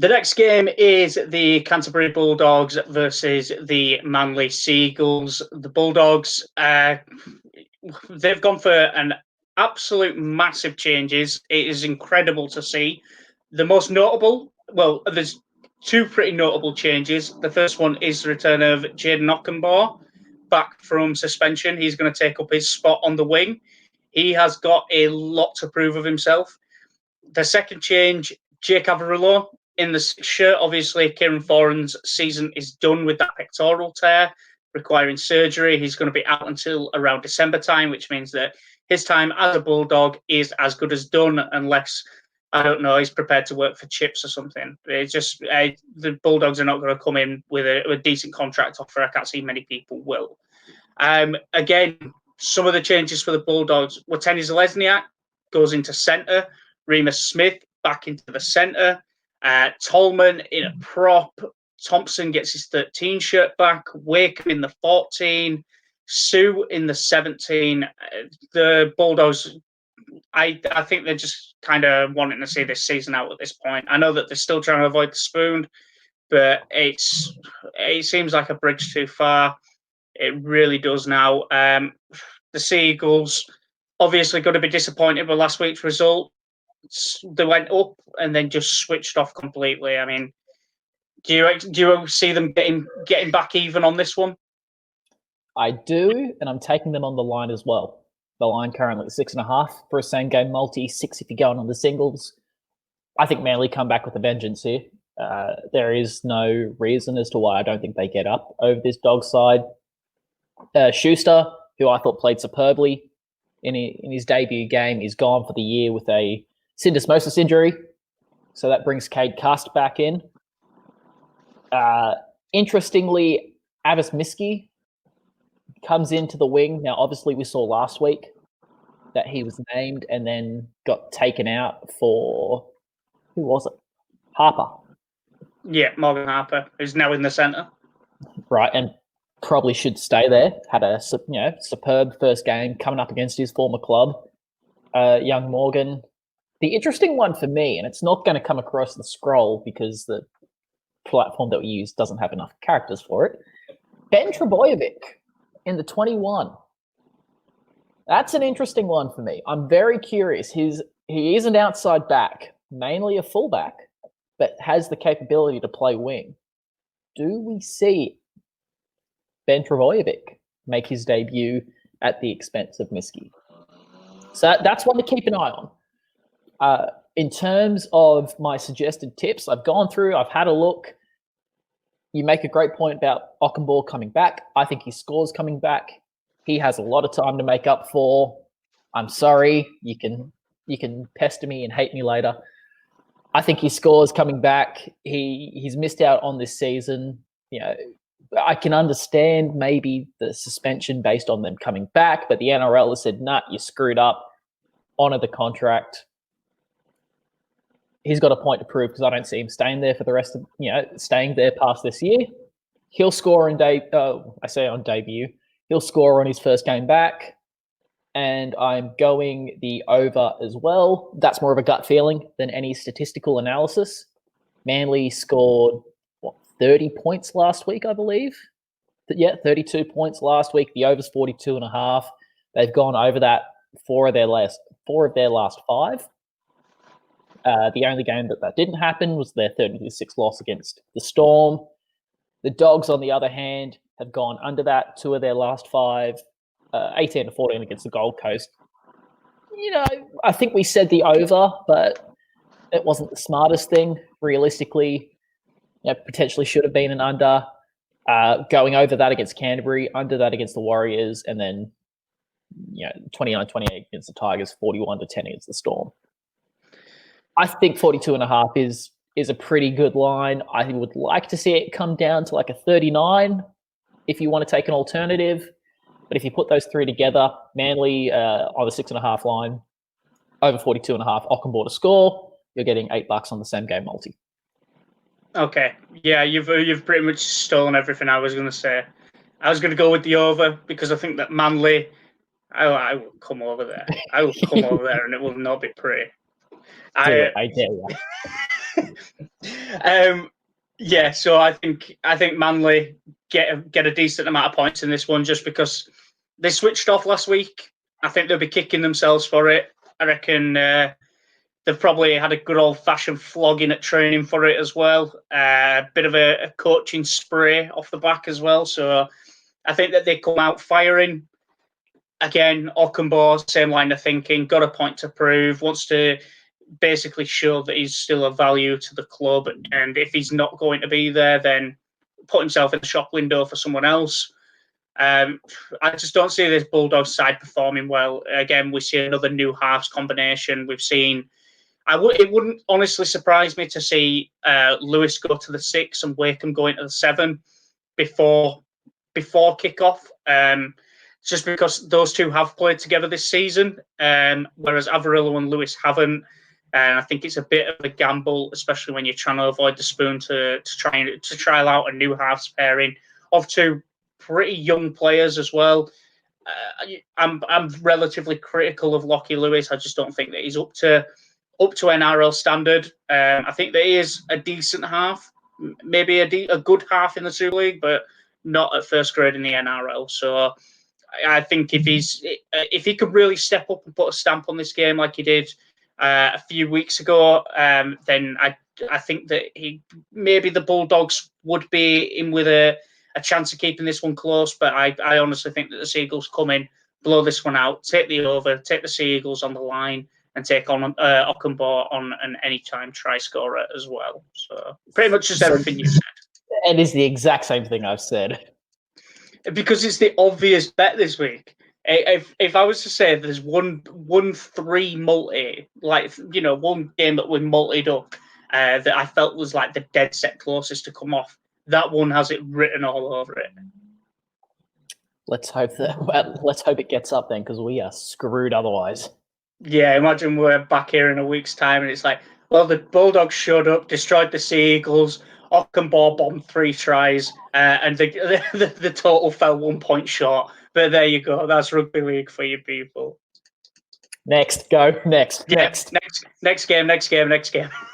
The next game is the Canterbury Bulldogs versus the Manly Sea Eagles. The Bulldogs, they've gone for an absolute massive changes. It is incredible to see. The most notable, well, there's two pretty notable changes. The first one is the return of Jaden Ockenbaugh back from suspension. He's going to take up his spot on the wing. He has got a lot to prove of himself. The second change, Jake Averillo in the shirt. Obviously, Kieran Foran's season is done with that pectoral tear, requiring surgery. He's going to be out until around December time, which means that his time as a Bulldog is as good as done, unless, I don't know, he's prepared to work for chips or something. It's just the Bulldogs are not going to come in with a decent contract offer. I can't see many people will. Again, some of the changes for the Bulldogs, Wateni Zalesniak goes into centre, Remus Smith back into the centre, Tolman in a prop, Thompson gets his 13 shirt back, Wakeham in the 14, Sue in the 17. The Bulldogs, I think they're just kind of wanting to see this season out at this point. I know that they're still trying to avoid the spoon, but it seems like a bridge too far. It really does now. The Sea Eagles obviously going to be disappointed with last week's result. They went up and then just switched off completely. I mean, do you see them getting back even on this one? I do, and I'm taking them on the line as well. The line currently at 6.5 for a same game multi, 6 if you're going on the singles. I think Manly come back with a vengeance here. There is no reason as to why I don't think they get up over this dog side. Schuster, who I thought played superbly in his debut game, is gone for the year with a syndesmosis injury. So that brings Cade Cust back in. Interestingly, Avis Miski comes into the wing. Now, obviously, we saw last week that he was named and then got taken out for, who was it? Harper. Yeah, Morgan Harper, who's now in the centre. Right, and probably should stay there. Had a superb first game coming up against his former club, young Morgan. The interesting one for me, and it's not going to come across the scroll because the platform that we use doesn't have enough characters for it. Ben Trebojevic in the 21. That's an interesting one for me. I'm very curious. He is an outside back, mainly a fullback, but has the capability to play wing. Do we see Ben Trebojevic make his debut at the expense of Miski? So that's one to keep an eye on. In terms of my suggested tips, I've gone through, I've had a look. You make a great point about Ockenbaugh coming back. I think he scores coming back. He has a lot of time to make up for. I'm sorry, you can pester me and hate me later. I think he scores coming back. He's missed out on this season. You know, I can understand maybe the suspension based on them coming back, but the NRL has said, nah, you screwed up. Honour the contract. He's got a point to prove because I don't see him staying there for the rest of, staying there past this year. He'll score on debut. He'll score on his first game back. And I'm going the over as well. That's more of a gut feeling than any statistical analysis. Manly scored, 30 points last week, I believe? Yeah, 32 points last week. The over's 42.5. They've gone over that four of their last 5. The only game that didn't happen was their 30-6 loss against the Storm. The Dogs, on the other hand, have gone under that 2 of their last 5, 18-14 against the Gold Coast. I think we said the over, but it wasn't the smartest thing. Realistically, potentially should have been an under. Going over that against Canterbury, under that against the Warriors, and then 29-28 against the Tigers, 41-10 against the Storm. I think 42.5 is a pretty good line. I would like to see it come down to like a 39 if you want to take an alternative. But if you put those 3 together, Manly on the 6.5 line, over 42.5, Ockenbaugh to score, you're getting $8 on the same game multi. Okay. Yeah, you've pretty much stolen everything I was going to say. I was going to go with the over because I think that Manly, I will come over there. I will come over there and it will not be pretty. I dare you. Yeah, so I think Manly get a decent amount of points in this one just because they switched off last week. I think they'll be kicking themselves for it. I reckon they've probably had a good old-fashioned flogging at training for it as well. A bit of a coaching spray off the back as well. So I think that they come out firing. Again, Ockenbaugh, same line of thinking, got a point to prove, wants to basically show that he's still of value to the club. And if he's not going to be there, then put himself in the shop window for someone else. I just don't see this Bulldogs side performing well. Again, we see another new halves combination. We've seen... It wouldn't honestly surprise me to see Lewis go to the 6 and Wakeham go into the 7 before kickoff. Just because those two have played together this season, whereas Averillo and Lewis haven't. And I think it's a bit of a gamble, especially when you're trying to avoid the spoon to trial out a new halves pairing of two pretty young players as well. I'm relatively critical of Lockie Lewis. I just don't think that he's up to NRL standard. I think that he is a decent half, maybe a good half in the Super League, but not at first grade in the NRL. So I think if he could really step up and put a stamp on this game like he did a few weeks ago, then I think that maybe the Bulldogs would be in with a chance of keeping this one close. But I honestly think that the Sea Eagles come in, blow this one out, take the over, take the Sea Eagles on the line, and take on Ockenbaugh on an anytime try scorer as well. So pretty much just everything you said. It is the exact same thing I've said. Because it's the obvious bet this week. If I was to say there's one 3 multi, like, you know, one game that we multied up that I felt was like the dead set closest to come off, that one has it written all over it. Let's hope it gets up then, because we are screwed otherwise. Yeah, imagine we're back here in a week's time and it's like, well, the Bulldogs showed up, destroyed the Sea Eagles, Ockenbaugh bombed 3 tries, and the total fell 1 point short. But there you go. That's rugby league for you people. Next, go. Next. Next game.